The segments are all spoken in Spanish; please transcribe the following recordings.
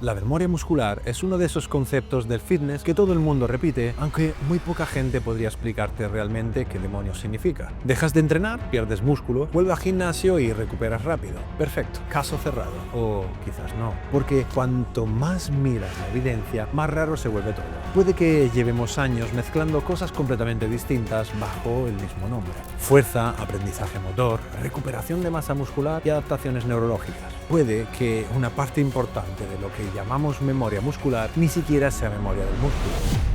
La memoria muscular es uno de esos conceptos del fitness que todo el mundo repite, aunque muy poca gente podría explicarte realmente qué demonios significa. Dejas de entrenar, pierdes músculo, vuelves al gimnasio y recuperas rápido. Perfecto, caso cerrado. O quizás no, porque cuanto más miras la evidencia, más raro se vuelve todo. Puede que llevemos años mezclando cosas completamente distintas bajo el mismo nombre. Fuerza, aprendizaje motor, recuperación de masa muscular y adaptaciones neurológicas. Puede que una parte importante de lo que llamamos memoria muscular ni siquiera sea memoria del músculo.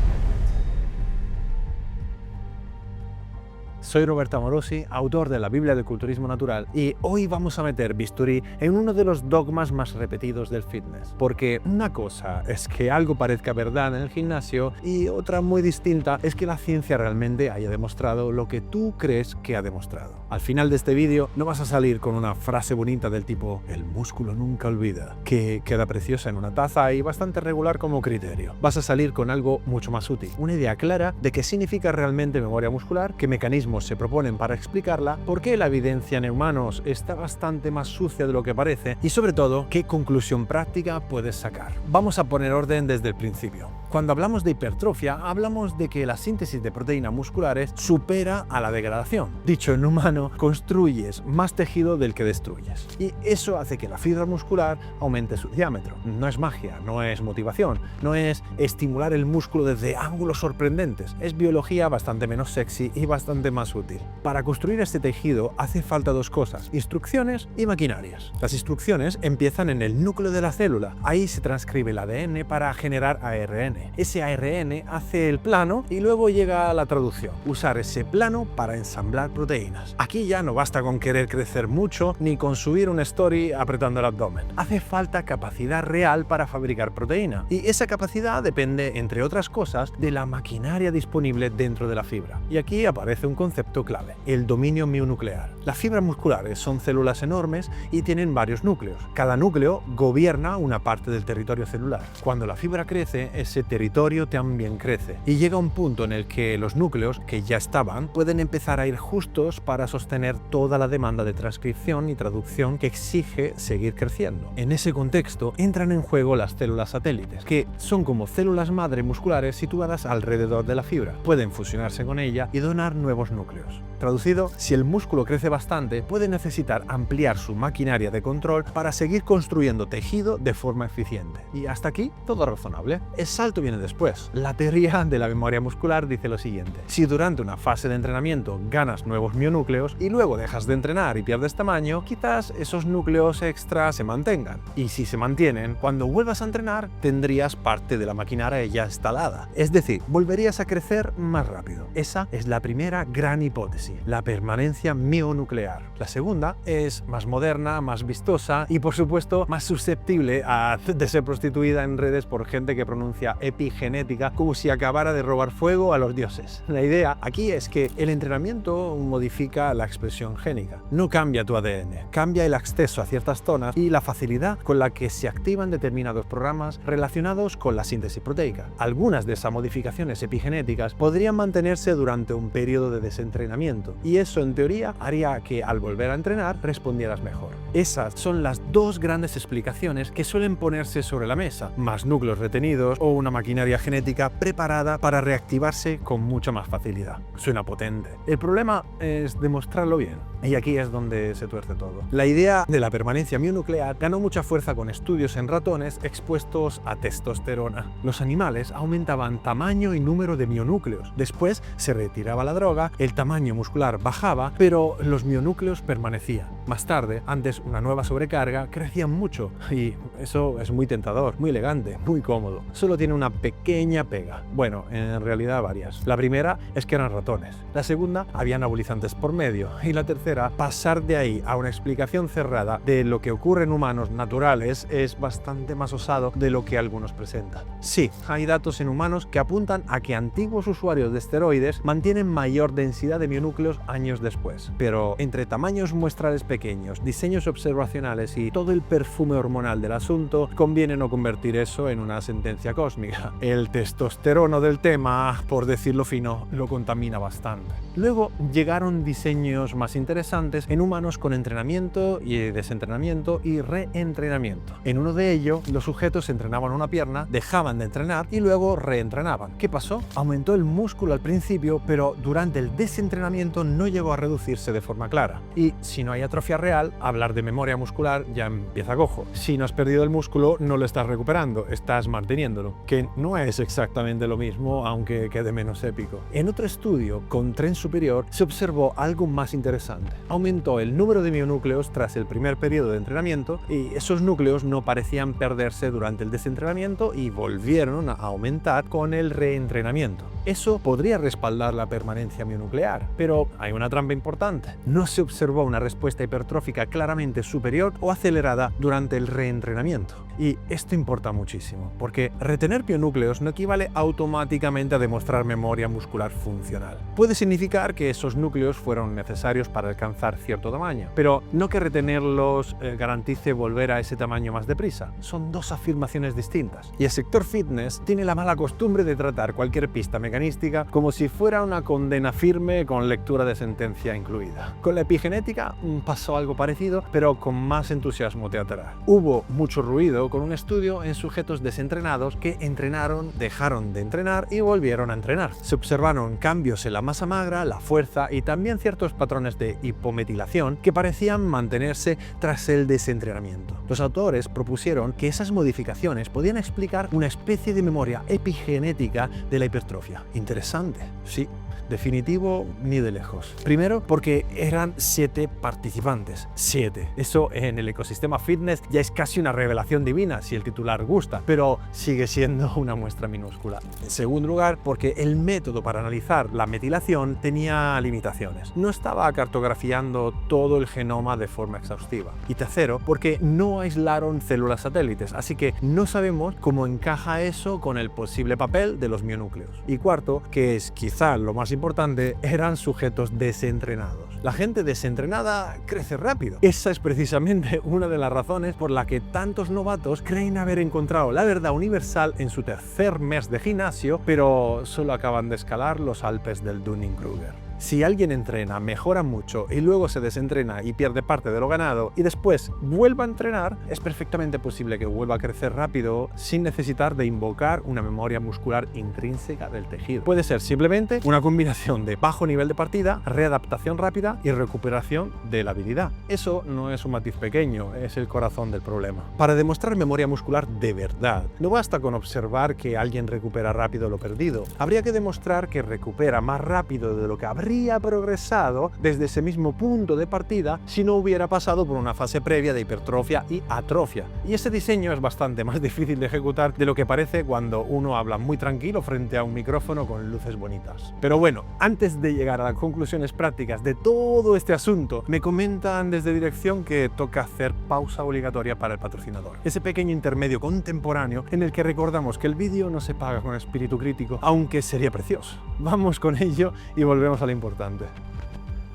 Soy Roberto Amorosi, autor de la Biblia del Culturismo Natural, y hoy vamos a meter bisturí en uno de los dogmas más repetidos del fitness. Porque una cosa es que algo parezca verdad en el gimnasio y otra muy distinta es que la ciencia realmente haya demostrado lo que tú crees que ha demostrado. Al final de este vídeo no vas a salir con una frase bonita del tipo "el músculo nunca olvida", que queda preciosa en una taza y bastante regular como criterio. Vas a salir con algo mucho más útil, una idea clara de qué significa realmente memoria muscular, qué mecanismos se proponen para explicarla, por qué la evidencia en humanos está bastante más sucia de lo que parece y sobre todo qué conclusión práctica puedes sacar. Vamos a poner orden desde el principio. Cuando hablamos de hipertrofia, hablamos de que la síntesis de proteínas musculares supera a la degradación. Dicho en humano, construyes más tejido del que destruyes. Y eso hace que la fibra muscular aumente su diámetro. No es magia, no es motivación, no es estimular el músculo desde ángulos sorprendentes. Es biología bastante menos sexy y bastante más útil. Para construir este tejido hace falta dos cosas: instrucciones y maquinarias. Las instrucciones empiezan en el núcleo de la célula. Ahí se transcribe el ADN para generar ARN. Ese ARN hace el plano y luego llega a la traducción. Usar ese plano para ensamblar proteínas. Aquí ya no basta con querer crecer mucho ni con subir un story apretando el abdomen. Hace falta capacidad real para fabricar proteína. Y esa capacidad depende, entre otras cosas, de la maquinaria disponible dentro de la fibra. Y aquí aparece un concepto clave: el dominio mionuclear. Las fibras musculares son células enormes y tienen varios núcleos. Cada núcleo gobierna una parte del territorio celular. Cuando la fibra crece, ese territorio también crece. Y llega un punto en el que los núcleos, que ya estaban, pueden empezar a ir justos para sostener toda la demanda de transcripción y traducción que exige seguir creciendo. En ese contexto entran en juego las células satélites, que son como células madre musculares situadas alrededor de la fibra. Pueden fusionarse con ella y donar nuevos núcleos. Traducido, si el músculo crece bastante, puede necesitar ampliar su maquinaria de control para seguir construyendo tejido de forma eficiente. Y hasta aquí todo razonable. El salto viene después. La teoría de la memoria muscular dice lo siguiente: si durante una fase de entrenamiento ganas nuevos mionúcleos y luego dejas de entrenar y pierdes tamaño, quizás esos núcleos extra se mantengan. Y si se mantienen, cuando vuelvas a entrenar tendrías parte de la maquinaria ya instalada. Es decir, volverías a crecer más rápido. Esa es la primera gran hipótesis: la permanencia mionuclear. La segunda es más moderna, más vistosa y por supuesto más susceptible de ser prostituida en redes por gente que pronuncia epigenética como si acabara de robar fuego a los dioses. La idea aquí es que el entrenamiento modifica la expresión génica. No cambia tu ADN, cambia el acceso a ciertas zonas y la facilidad con la que se activan determinados programas relacionados con la síntesis proteica. Algunas de esas modificaciones epigenéticas podrían mantenerse durante un periodo de desentrenamiento y eso en teoría haría que al volver a entrenar respondieras mejor. Esas son las dos grandes explicaciones que suelen ponerse sobre la mesa: más núcleos retenidos o una maquinaria genética preparada para reactivarse con mucha más facilidad. Suena potente. El problema es demostrarlo bien. Y aquí es donde se tuerce todo. La idea de la permanencia mionuclear ganó mucha fuerza con estudios en ratones expuestos a testosterona. Los animales aumentaban tamaño y número de mionúcleos. Después se retiraba la droga, el tamaño muscular bajaba, pero los mionúcleos permanecían. Más tarde, antes una nueva sobrecarga, crecían mucho. Y eso es muy tentador, muy elegante, muy cómodo. Solo tiene una pequeña pega. Bueno, en realidad varias. La primera es que eran ratones. La segunda, había anabolizantes por medio. Y la tercera, pasar de ahí a una explicación cerrada de lo que ocurre en humanos naturales es bastante más osado de lo que algunos presentan. Sí, hay datos en humanos que apuntan a que antiguos usuarios de esteroides mantienen mayor densidad de mionúcleos años después. Pero entre tamaños muestrales pequeños pequeños, diseños observacionales y todo el perfume hormonal del asunto, conviene no convertir eso en una sentencia cósmica. El testosterona del tema, por decirlo fino, lo contamina bastante. Luego llegaron diseños más interesantes en humanos con entrenamiento y desentrenamiento y reentrenamiento. En uno de ellos, los sujetos entrenaban una pierna, dejaban de entrenar y luego reentrenaban. ¿Qué pasó? Aumentó el músculo al principio, pero durante el desentrenamiento no llegó a reducirse de forma clara. Y si no hay atrofia real, hablar de memoria muscular ya empieza cojo. Si no has perdido el músculo, no lo estás recuperando, estás manteniéndolo, que no es exactamente lo mismo, aunque quede menos épico. En otro estudio, con tren superior, se observó algo más interesante. Aumentó el número de mionúcleos tras el primer periodo de entrenamiento y esos núcleos no parecían perderse durante el desentrenamiento y volvieron a aumentar con el reentrenamiento. Eso podría respaldar la permanencia mionuclear, pero hay una trampa importante. No se observó una respuesta hipertrófica claramente superior o acelerada durante el reentrenamiento. Y esto importa muchísimo, porque retener mionúcleos no equivale automáticamente a demostrar memoria muscular funcional. Puede significar que esos núcleos fueron necesarios para alcanzar cierto tamaño, pero no que retenerlos garantice volver a ese tamaño más deprisa. Son dos afirmaciones distintas. Y el sector fitness tiene la mala costumbre de tratar cualquier pista mecanística como si fuera una condena firme con lectura de sentencia incluida. Con la epigenética pasó algo parecido, pero con más entusiasmo teatral. Hubo mucho ruido con un estudio en sujetos desentrenados que entrenaron, dejaron de entrenar y volvieron a entrenar. Se observaron cambios en la masa magra, la fuerza y también ciertos patrones de hipometilación que parecían mantenerse tras el desentrenamiento. Los autores propusieron que esas modificaciones podían explicar una especie de memoria epigenética de la hipertrofia. Interesante, sí. Definitivo ni de lejos. Primero, porque eran 7 participantes. 7. Eso en el ecosistema fitness ya es casi una revelación divina si el titular gusta, pero sigue siendo una muestra minúscula. En segundo lugar, porque el método para analizar la metilación tenía limitaciones. No estaba cartografiando todo el genoma de forma exhaustiva. Y tercero, porque no aislaron células satélites, así que no sabemos cómo encaja eso con el posible papel de los mionúcleos. Y cuarto, que es quizá lo más importante, eran sujetos desentrenados. La gente desentrenada crece rápido. Esa es precisamente una de las razones por la que tantos novatos creen haber encontrado la verdad universal en su tercer mes de gimnasio, pero solo acaban de escalar los Alpes del Dunning-Kruger. Si alguien entrena, mejora mucho y luego se desentrena y pierde parte de lo ganado y después vuelva a entrenar, es perfectamente posible que vuelva a crecer rápido sin necesitar de invocar una memoria muscular intrínseca del tejido. Puede ser simplemente una combinación de bajo nivel de partida, readaptación rápida y recuperación de la habilidad. Eso no es un matiz pequeño, es el corazón del problema. Para demostrar memoria muscular de verdad, no basta con observar que alguien recupera rápido lo perdido. Habría que demostrar que recupera más rápido de lo que habría progresado desde ese mismo punto de partida si no hubiera pasado por una fase previa de hipertrofia y atrofia. Y ese diseño es bastante más difícil de ejecutar de lo que parece cuando uno habla muy tranquilo frente a un micrófono con luces bonitas. Pero bueno, antes de llegar a las conclusiones prácticas de todo este asunto, me comentan desde dirección que toca hacer pausa obligatoria para el patrocinador. Ese pequeño intermedio contemporáneo en el que recordamos que el vídeo no se paga con espíritu crítico, aunque sería precioso. Vamos con ello y volvemos a la importante.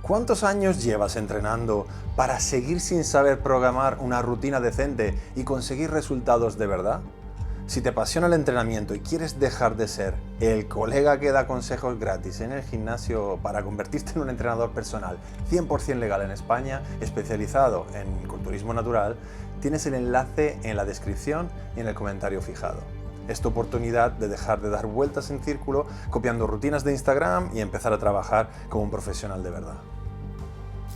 ¿Cuántos años llevas entrenando para seguir sin saber programar una rutina decente y conseguir resultados de verdad? Si te apasiona el entrenamiento y quieres dejar de ser el colega que da consejos gratis en el gimnasio para convertirte en un entrenador personal 100% legal en España, especializado en culturismo natural, tienes el enlace en la descripción y en el comentario fijado. Es tu oportunidad de dejar de dar vueltas en círculo copiando rutinas de Instagram y empezar a trabajar como un profesional de verdad.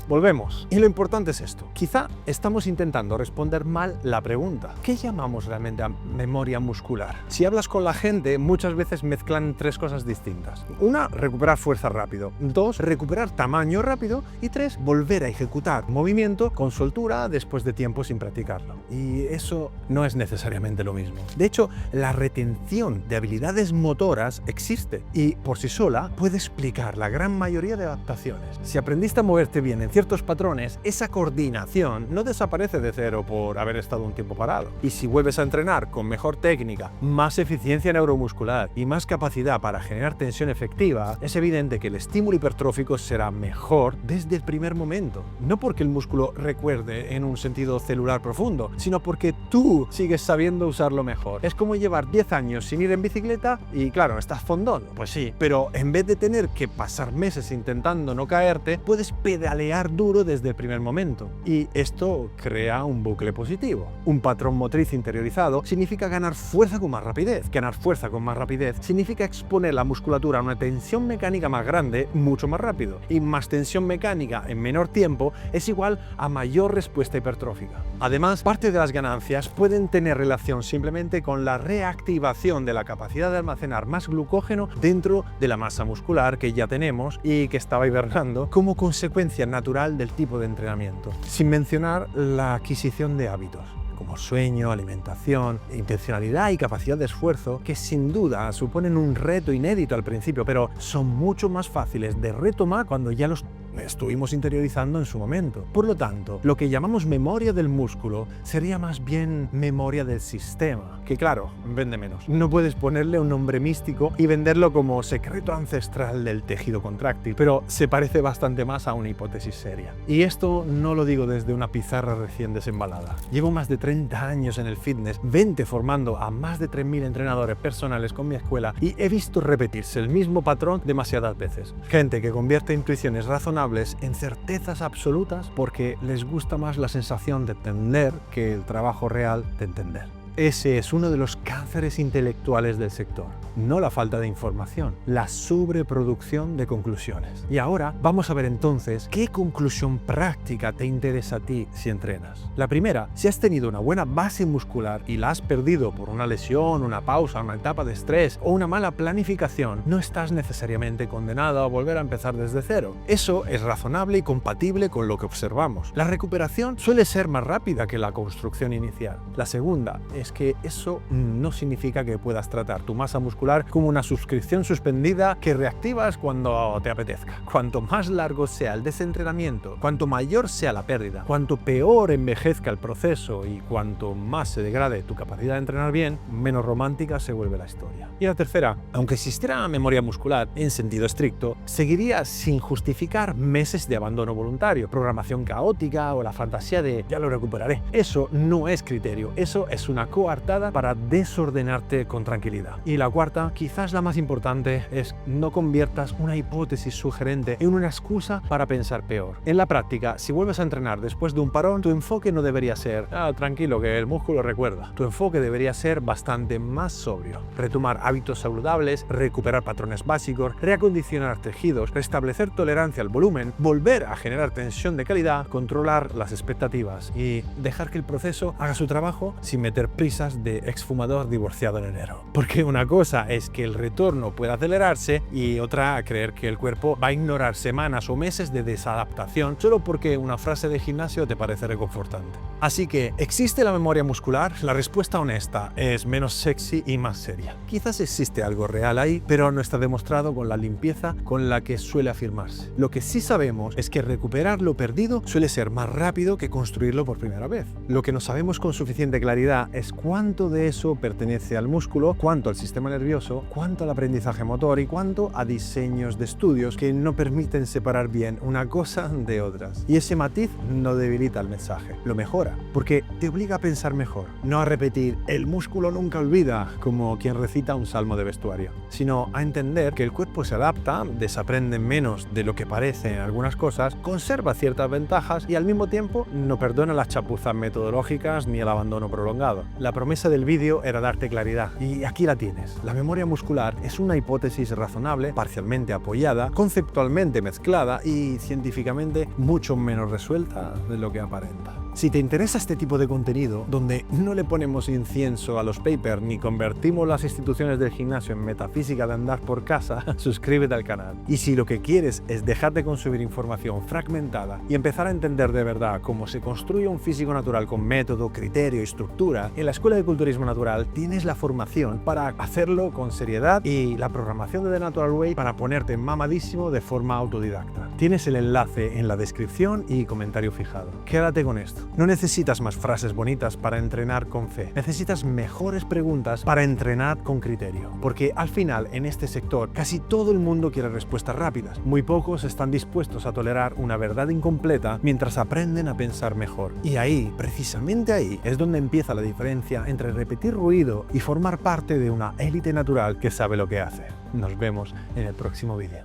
Volvemos. Y lo importante es esto. Quizá estamos intentando responder mal la pregunta. ¿Qué llamamos realmente a memoria muscular? Si hablas con la gente, muchas veces mezclan 3 cosas distintas. 1, recuperar fuerza rápido. 2, recuperar tamaño rápido. Y 3, volver a ejecutar movimiento con soltura después de tiempo sin practicarlo. Y eso no es necesariamente lo mismo. De hecho, la retención de habilidades motoras existe y por sí sola puede explicar la gran mayoría de adaptaciones. Si aprendiste a moverte bien en ciertos patrones, esa coordinación no desaparece de cero por haber estado un tiempo parado. Y si vuelves a entrenar con mejor técnica, más eficiencia neuromuscular y más capacidad para generar tensión efectiva, es evidente que el estímulo hipertrófico será mejor desde el primer momento. No porque el músculo recuerde en un sentido celular profundo, sino porque tú sigues sabiendo usarlo mejor. Es como llevar 10 años sin ir en bicicleta y claro, estás fondón. Pues sí, pero en vez de tener que pasar meses intentando no caerte, puedes pedalear duro desde el primer momento. Y esto crea un bucle positivo. Un patrón motriz interiorizado significa ganar fuerza con más rapidez. Ganar fuerza con más rapidez significa exponer la musculatura a una tensión mecánica más grande mucho más rápido. Y más tensión mecánica en menor tiempo es igual a mayor respuesta hipertrófica. Además, parte de las ganancias pueden tener relación simplemente con la reactivación de la capacidad de almacenar más glucógeno dentro de la masa muscular que ya tenemos y que estaba hibernando como consecuencia natural del tipo de entrenamiento, sin mencionar la adquisición de hábitos como sueño, alimentación, intencionalidad y capacidad de esfuerzo, que sin duda suponen un reto inédito al principio, pero son mucho más fáciles de retomar cuando ya los estuvimos interiorizando en su momento. Por lo tanto, lo que llamamos memoria del músculo sería más bien memoria del sistema, que claro, vende menos. No puedes ponerle un nombre místico y venderlo como secreto ancestral del tejido contráctil, pero se parece bastante más a una hipótesis seria. Y esto no lo digo desde una pizarra recién desembalada. Llevo más de 30 años en el fitness, 20 formando a más de 3.000 entrenadores personales con mi escuela y he visto repetirse el mismo patrón demasiadas veces. Gente que convierte intuiciones razonables en certezas absolutas porque les gusta más la sensación de entender que el trabajo real de entender. Ese es uno de los cánceres intelectuales del sector. No la falta de información, la sobreproducción de conclusiones. Y ahora vamos a ver entonces qué conclusión práctica te interesa a ti si entrenas. La primera, si has tenido una buena base muscular y la has perdido por una lesión, una pausa, una etapa de estrés o una mala planificación, no estás necesariamente condenado a volver a empezar desde cero. Eso es razonable y compatible con lo que observamos. La recuperación suele ser más rápida que la construcción inicial. La segunda es que eso no significa que puedas tratar tu masa muscular como una suscripción suspendida que reactivas cuando te apetezca. Cuanto más largo sea el desentrenamiento, cuanto mayor sea la pérdida, cuanto peor envejezca el proceso y cuanto más se degrade tu capacidad de entrenar bien, menos romántica se vuelve la historia. Y la tercera, aunque existiera memoria muscular en sentido estricto, seguiría sin justificar meses de abandono voluntario, programación caótica o la fantasía de ya lo recuperaré. Eso no es criterio, eso es una coartada para desordenarte con tranquilidad. Y la cuarta, quizás la más importante, es no conviertas una hipótesis sugerente en una excusa para pensar peor. En la práctica, si vuelves a entrenar después de un parón, tu enfoque no debería ser tranquilo, que el músculo recuerda. Tu enfoque debería ser bastante más sobrio. Retomar hábitos saludables, recuperar patrones básicos, reacondicionar tejidos, restablecer tolerancia al volumen, volver a generar tensión de calidad, controlar las expectativas y dejar que el proceso haga su trabajo sin meter prisas de exfumador divorciado en enero. Porque una cosa es que el retorno pueda acelerarse y otra creer que el cuerpo va a ignorar semanas o meses de desadaptación solo porque una frase de gimnasio te parece reconfortante. Así que, ¿existe la memoria muscular? La respuesta honesta es menos sexy y más seria. Quizás existe algo real ahí, pero no está demostrado con la limpieza con la que suele afirmarse. Lo que sí sabemos es que recuperar lo perdido suele ser más rápido que construirlo por primera vez. Lo que no sabemos con suficiente claridad es cuánto de eso pertenece al músculo, cuánto al sistema nervioso, cuánto al aprendizaje motor y cuánto a diseños de estudios que no permiten separar bien una cosa de otras. Y ese matiz no debilita el mensaje, lo mejora, porque te obliga a pensar mejor, no a repetir el músculo nunca olvida como quien recita un salmo de vestuario, sino a entender que el cuerpo se adapta, desaprende menos de lo que parece en algunas cosas, conserva ciertas ventajas y al mismo tiempo no perdona las chapuzas metodológicas ni el abandono prolongado. La promesa del vídeo era darte claridad y aquí la tienes. La memoria muscular es una hipótesis razonable, parcialmente apoyada, conceptualmente mezclada y científicamente mucho menos resuelta de lo que aparenta. Si te interesa este tipo de contenido, donde no le ponemos incienso a los papers ni convertimos las instituciones del gimnasio en metafísica de andar por casa, suscríbete al canal. Y si lo que quieres es dejar de consumir información fragmentada y empezar a entender de verdad cómo se construye un físico natural con método, criterio y estructura, en la Escuela de Culturismo Natural tienes la formación para hacerlo con seriedad y la programación de The Natural Way para ponerte mamadísimo de forma autodidacta. Tienes el enlace en la descripción y comentario fijado. Quédate con esto. No necesitas más frases bonitas para entrenar con fe. Necesitas mejores preguntas para entrenar con criterio. Porque al final, en este sector, casi todo el mundo quiere respuestas rápidas. Muy pocos están dispuestos a tolerar una verdad incompleta mientras aprenden a pensar mejor. Y ahí, precisamente ahí, es donde empieza la diferencia entre repetir ruido y formar parte de una élite natural que sabe lo que hace. Nos vemos en el próximo vídeo.